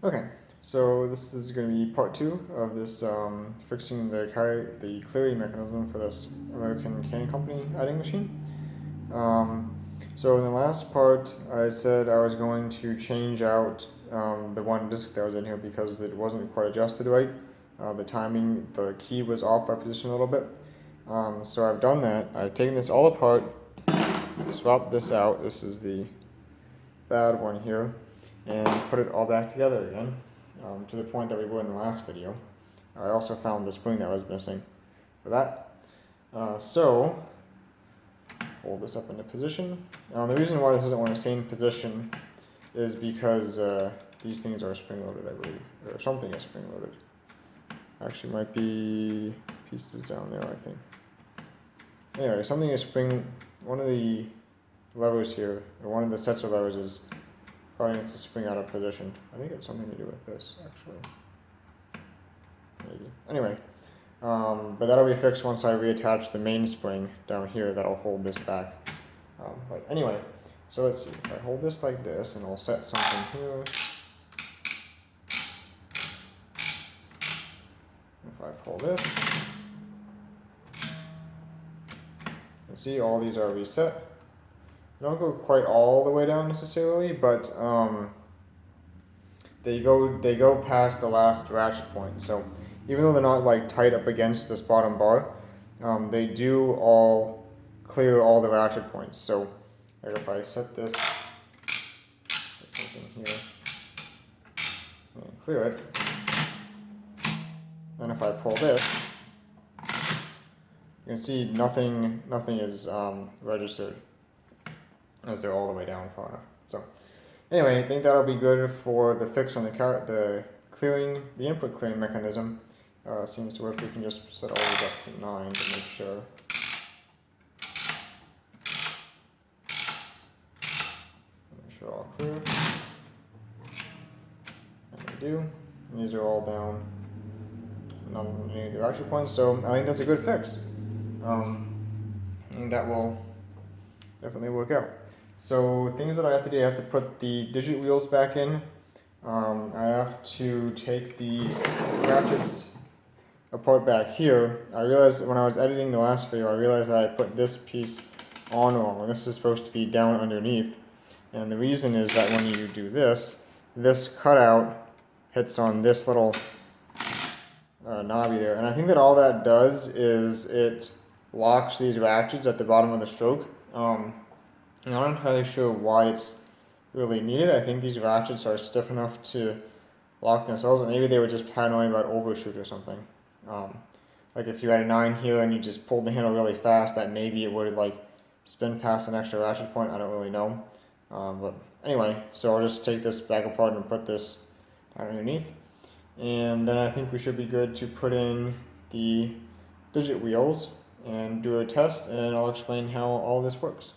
Okay, so this is going to be part 2 of this fixing the clearing mechanism for this American Candy Company adding machine. So in the last part, I said I was going to change out the one disk that was in here because it wasn't quite adjusted right. The timing, the key was off by position a little bit. So I've done that. I've taken this all apart, swapped this out. This is the bad one here, and put it all back together again, to the point that we were in the last video. I also found the spring that was missing for that. So hold this up into position. The reason why this doesn't want to stay in position is because these things are spring loaded, I believe, or something is spring loaded. Actually, might be pieces down there, I think. Anyway, something is spring. One of the levers here, or one of the sets of levers, is probably needs to spring out of position. I think it's something to do with this, actually. Maybe. Anyway, but that'll be fixed once I reattach the main spring down here that'll hold this back. But anyway, so let's see. If I hold this like this, and I'll set something here. If I pull this, you see all these are reset. They don't go quite all the way down necessarily, but they go past the last ratchet point. So even though they're not like tight up against this bottom bar, they do all clear all the ratchet points. So like if I set this, put something here, and clear it, then if I pull this, you can see nothing is registered, as they're all the way down far enough. So anyway, I think that'll be good for the fix on the input clearing mechanism. Seems to work. We can just set all these up to 9 to make sure. Make sure all clear. And they do. And these are all down on any of the ratchet points. So I think that's a good fix. I think that will definitely work out. So things that I have to do, I have to put the digit wheels back in. I have to take the ratchets apart back here. I realized when I was editing the last video, I realized that I put this piece on wrong, and this is supposed to be down underneath. And the reason is that when you do this, this cutout hits on this little knobby there. And I think that all that does is it locks these ratchets at the bottom of the stroke. I'm not entirely sure why it's really needed. I think these ratchets are stiff enough to lock themselves, and maybe they were just paranoid about overshoot or something. Like if you had a 9 here and you just pulled the handle really fast, that maybe it would like spin past an extra ratchet point. I don't really know. But anyway, so I'll just take this back apart and put this down underneath. And then I think we should be good to put in the digit wheels and do a test, and I'll explain how all this works.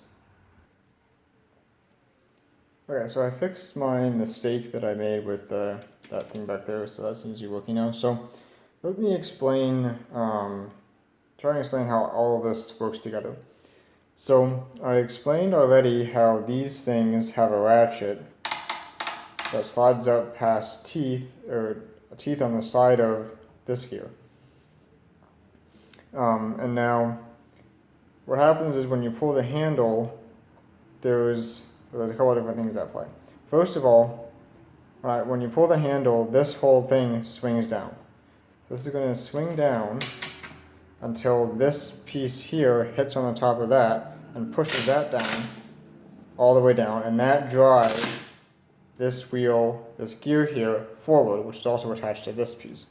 Okay, so I fixed my mistake that I made with that thing back there, so that seems to be working now. So let me explain, try and explain how all of this works together. So I explained already how these things have a ratchet that slides up past teeth, or teeth on the side of this gear. And now what happens is when you pull the handle, there's a couple of different things at play. First of all, when you pull the handle, this whole thing swings down. This is going to swing down until this piece here hits on the top of that and pushes that down all the way down, and that drives this wheel, this gear here, forward, which is also attached to this piece.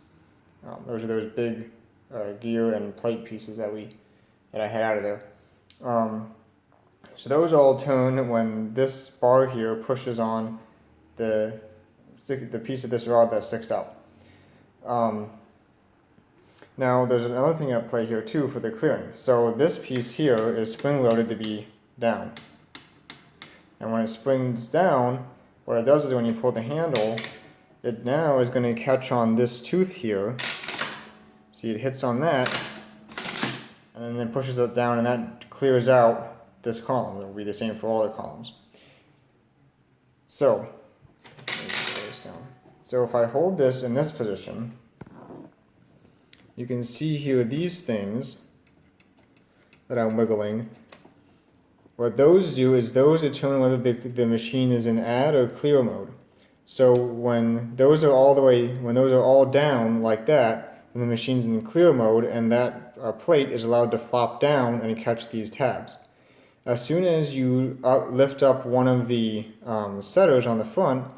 Those are those big gear and plate pieces that I had out of there. So those all turn when this bar here pushes on the piece of this rod that sticks out. Now there's another thing at play here too for the clearing. So this piece here is spring loaded to be down. And when it springs down, what it does is when you pull the handle, it now is going to catch on this tooth here. See, it hits on that, and then pushes it down, and that clears out this column. It will be the same for all the columns. So, let me put this down. So if I hold this in this position, you can see here these things that I'm wiggling. What those do is those determine whether the machine is in add or clear mode. So when those are all down like that, then the machine's in clear mode, and that plate is allowed to flop down and catch these tabs. As soon as you lift up one of the setters on the front,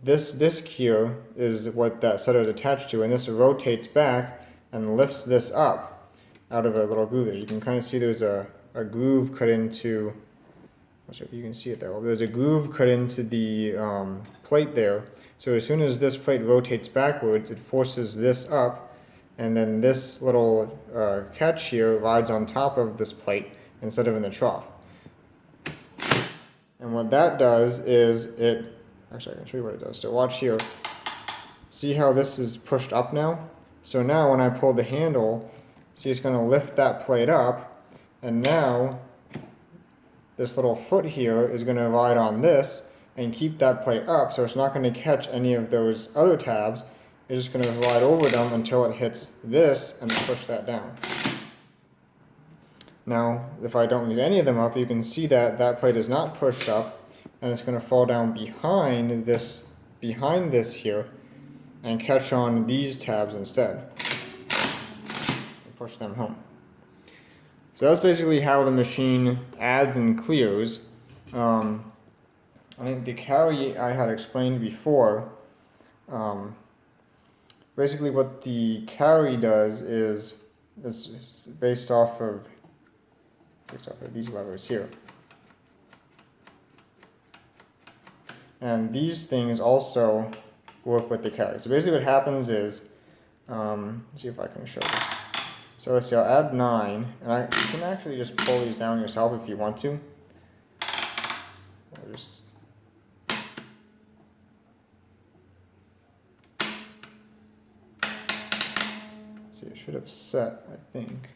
this disc here is what that setter is attached to, and this rotates back and lifts this up out of a little groove there. You can kind of see there's a groove cut into, I'm not sure if you can see it there, well, there's a groove cut into the plate there. So as soon as this plate rotates backwards, it forces this up, and then this little catch here rides on top of this plate instead of in the trough. And what that does is actually I can show you what it does. So watch here. See how this is pushed up now? So now when I pull the handle, see it's going to lift that plate up, and now this little foot here is going to ride on this and keep that plate up, so it's not going to catch any of those other tabs. It's just going to ride over them until it hits this and push that down. Now, if I don't leave any of them up, you can see that that plate is not pushed up, and it's going to fall down behind this here and catch on these tabs instead and push them home. So that's basically how the machine adds and clears. I think the carry I had explained before. Basically what the carry does is based off of these levers here. And these things also work with the carry. So basically what happens is, let's see if I can show this. So let's see, I'll add 9, and you can actually just pull these down yourself if you want to. See, it should have set, I think.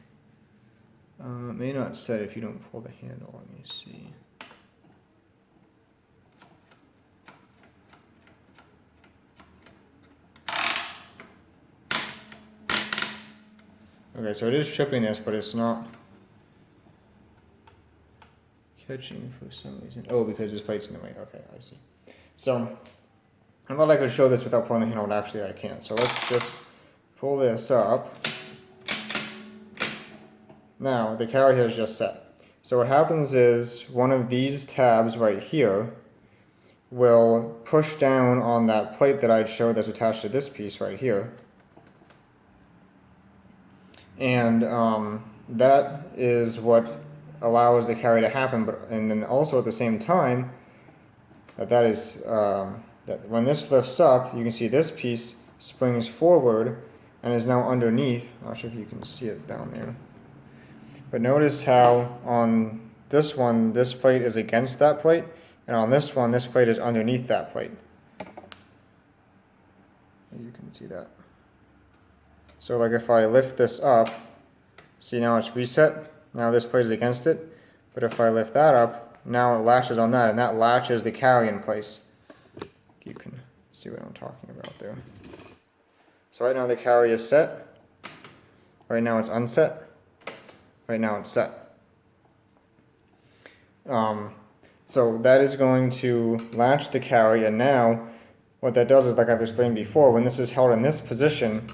It may not set if you don't pull the handle. Let me see. Okay, so it is tripping this, but it's not catching for some reason. Oh, because this plate's in the way. Okay, I see. So I thought I could show this without pulling the handle, but actually I can't. So let's just pull this up. Now, the carry has just set. So what happens is one of these tabs right here will push down on that plate that I'd showed that's attached to this piece right here. And that is what allows the carry to happen. And then also at the same time, that when this lifts up, you can see this piece springs forward and is now underneath. I'm not sure if you can see it down there. But notice how on this one, this plate is against that plate, and on this one, this plate is underneath that plate. You can see that. So like if I lift this up, see now it's reset, now this plate is against it, but if I lift that up, now it latches on that, and that latches the carry in place. You can see what I'm talking about there. So right now the carry is set, right now it's unset, right now it's set. So that is going to latch the carry, and now what that does is, like I've explained before, when this is held in this position,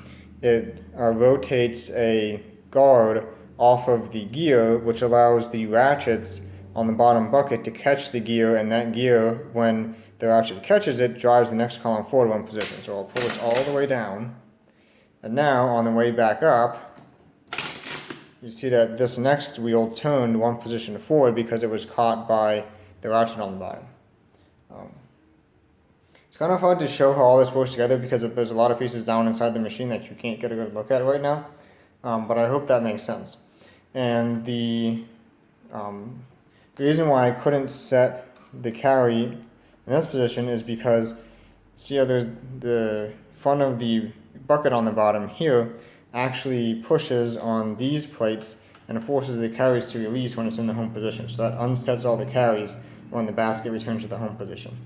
it rotates a guard off of the gear, which allows the ratchets on the bottom bucket to catch the gear, and that gear, when the ratchet catches it, drives the next column forward one position. So I'll pull this all the way down, and now on the way back up, you see that this next wheel turned one position forward because it was caught by the ratchet on the bottom. It's kind of hard to show how all this works together because there's a lot of pieces down inside the machine that you can't get a good look at right now, but I hope that makes sense. And the reason why I couldn't set the carry in this position is because, see how there's the front of the bucket on the bottom here actually pushes on these plates and forces the carries to release when it's in the home position. So that unsets all the carries when the basket returns to the home position.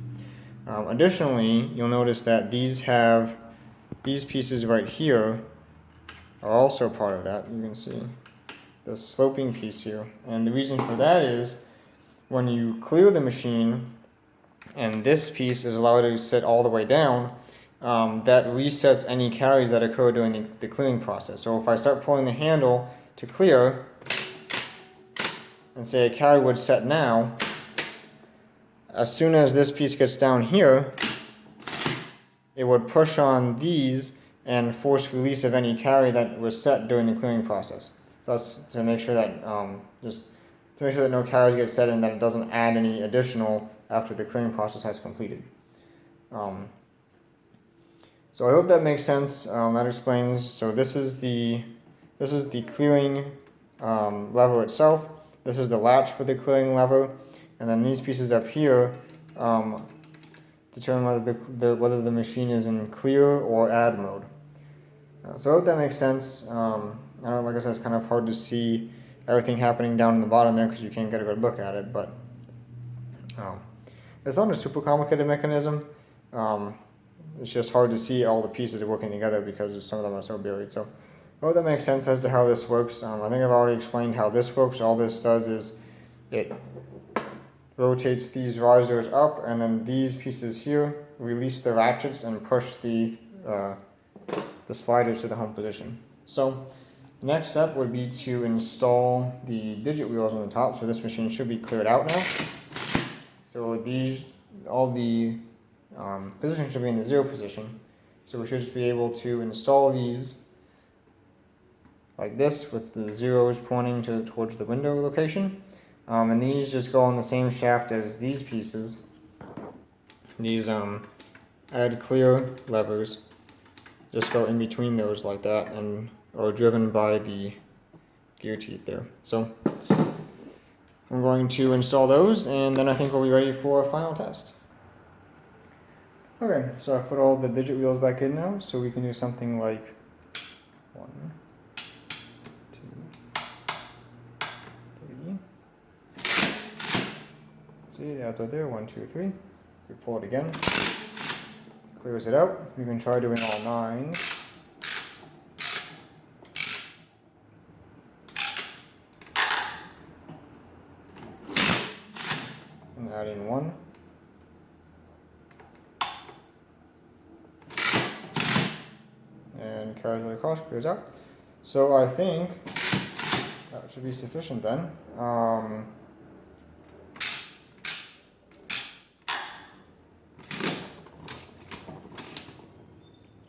Additionally, you'll notice that these pieces right here are also part of that. You can see the sloping piece here. And the reason for that is when you clear the machine and this piece is allowed to sit all the way down, that resets any carries that occur during the clearing process. So if I start pulling the handle to clear, and say a carry would set now, as soon as this piece gets down here, it would push on these and force release of any carry that was set during the clearing process. So that's to make sure that no carries get set and that it doesn't add any additional after the clearing process has completed. So I hope that makes sense. That explains. So this is the clearing lever itself. This is the latch for the clearing lever, and then these pieces up here determine whether the machine is in clear or add mode. So I hope that makes sense. I know, like I said, it's kind of hard to see everything happening down in the bottom there because you can't get a good look at it, but it's not a super complicated mechanism. It's just hard to see all the pieces working together because some of them are so buried. So I hope that makes sense as to how this works. I think I've already explained how this works. All this does is it rotates these risers up, and then these pieces here release the ratchets and push the sliders to the home position. So the next step would be to install the digit wheels on the top. So this machine should be cleared out now. So all the positions should be in the 0 position. So we should just be able to install these like this with the zeros pointing towards the window location. And these just go on the same shaft as these pieces. These add clear levers just go in between those like that and are driven by the gear teeth there. So I'm going to install those, and then I think we'll be ready for a final test. Okay, so I put all the digit wheels back in now, so we can do something like 1, 2, 3. See, the odds are there. 1, 2, 3. We pull it again. Clears it out. We can try doing all 9. And add in 1. And carries it across, clears out. So I think that should be sufficient then.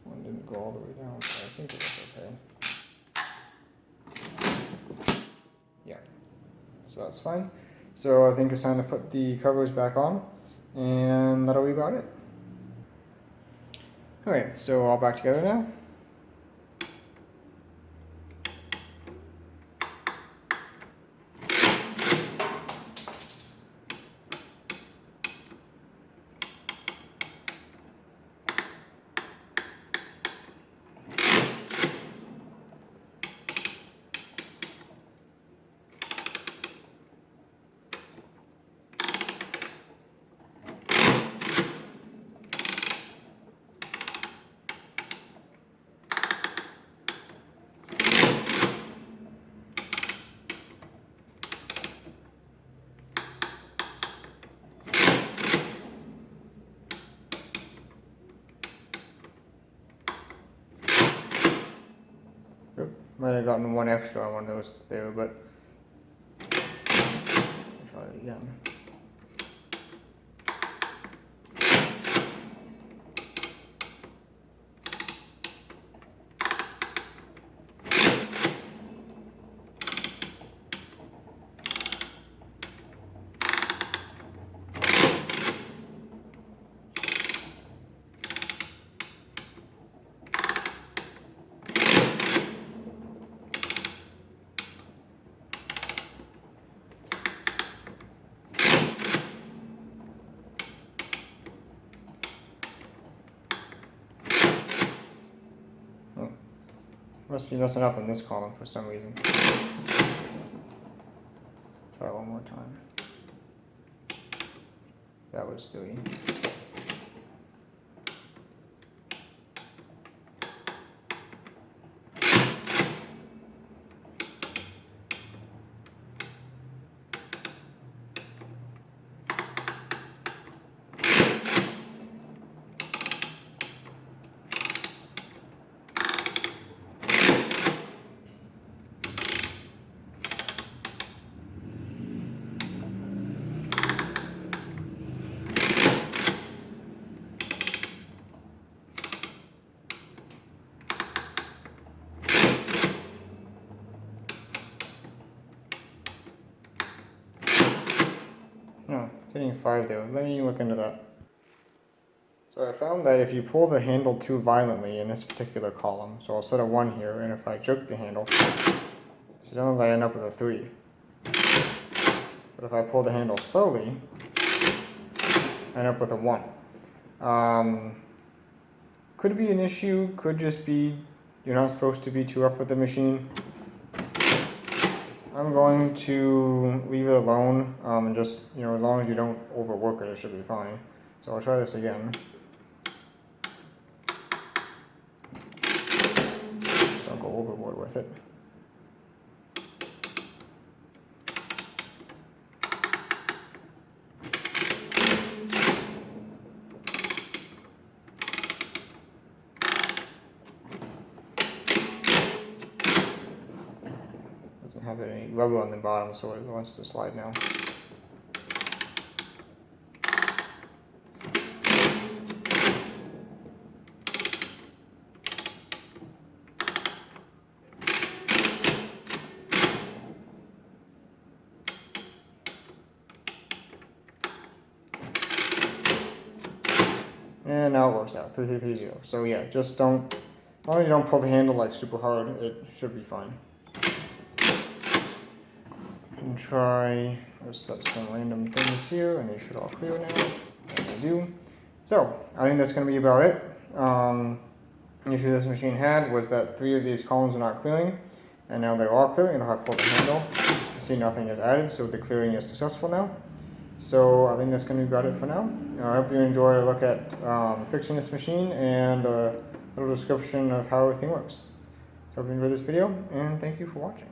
One didn't go all the way down, so I think it was okay. Yeah, so that's fine. So I think it's time to put the covers back on, and that'll be about it. Okay, so all back together now. Might have gotten 1 extra on one of those there, but I'll try it again. Must be messing up in this column for some reason. Try one more time. That was 3. hitting 5 there. Let me look into that. So I found that if you pull the handle too violently in this particular column, so I'll set a 1 here, and if I jerk the handle, sometimes I end up with a 3. But if I pull the handle slowly, I end up with a 1. Could be an issue, could just be you're not supposed to be too rough with the machine. I'm going to leave it alone, and just, as long as you don't overwork it, it should be fine. So I'll try this again. Just don't go overboard with it. Doesn't have any rubber on the bottom, so it wants to slide now. And now it works out, 3330. So yeah, just don't, as long as you don't pull the handle like super hard, it should be fine. And try, let's set some random things here, and they should all clear now, and they do. So, I think that's going to be about it. The issue this machine had was that 3 of these columns were not clearing, and now they're all clearing, and if I pull the handle, you see nothing is added, so the clearing is successful now. So I think that's going to be about it for now. I hope you enjoyed a look at fixing this machine and a little description of how everything works. So I hope you enjoyed this video, and thank you for watching.